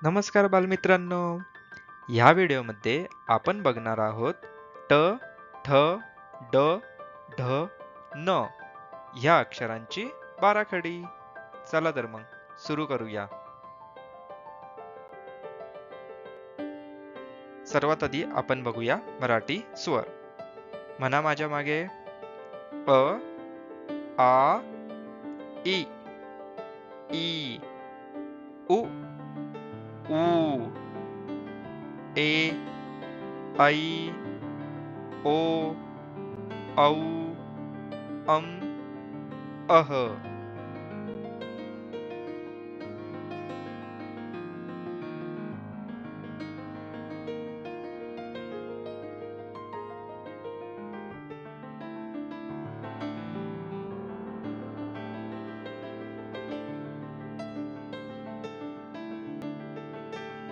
नमस्कार बालमित्रांनो. ह्या व्हिडिओमध्ये आपण बघणार आहोत ट, ठ, ड, ढ, न ह्या अक्षरांची बाराखडी. चला तर मग सुरू करूया. सर्वात आधी आपण बघूया मराठी स्वर. म्हणा माझ्या मागे. अ, आ, इ, ई, उ, ऊ, ए, ऐ, ओ, औ, अं, अह.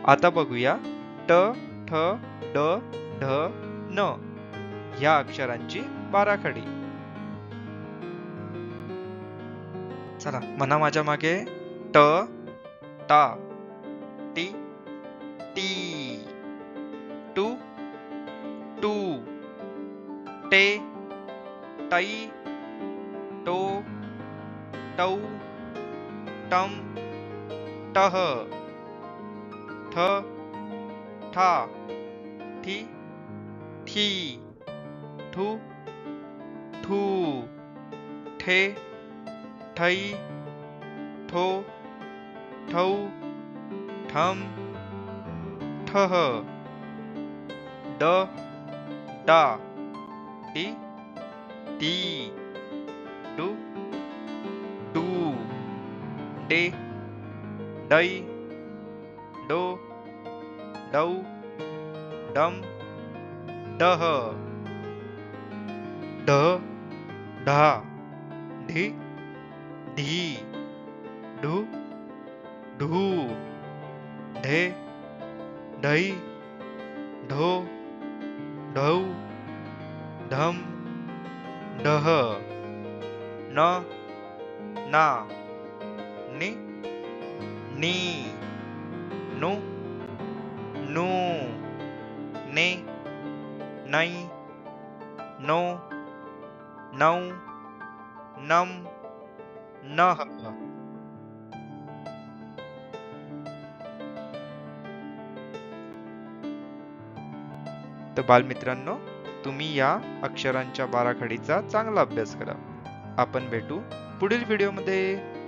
आता बघूया ट, ठ, ड, ढ, न ह्या अक्षरांची बाराखडी. चला म्हणा माझ्या मागे. ट, टा, टी, टी, टू, टू, टे, टै, टो, टौ, टम, टह, ठ, ठा, ठी, थी, ठू, ठू, ठे, ठै, ठो, ठौ, ठम, ठह, ड, डा, डी, डी, डू, डू, डे, डै, डो, डौ, डम, डह, ढ, ढा, ढी, ढी, ढू, ढू, ढे, ढै, ढो, ढौ, ढम, ढह, न, ना, नि, नी, नु, नू, ने, नै, नो, नौ, नम, नह. तर बालमित्रांनो, तुम्ही या अक्षरांच्या बाराखडीचा चांगला अभ्यास करा. आपण भेटू पुढील व्हिडिओमध्ये.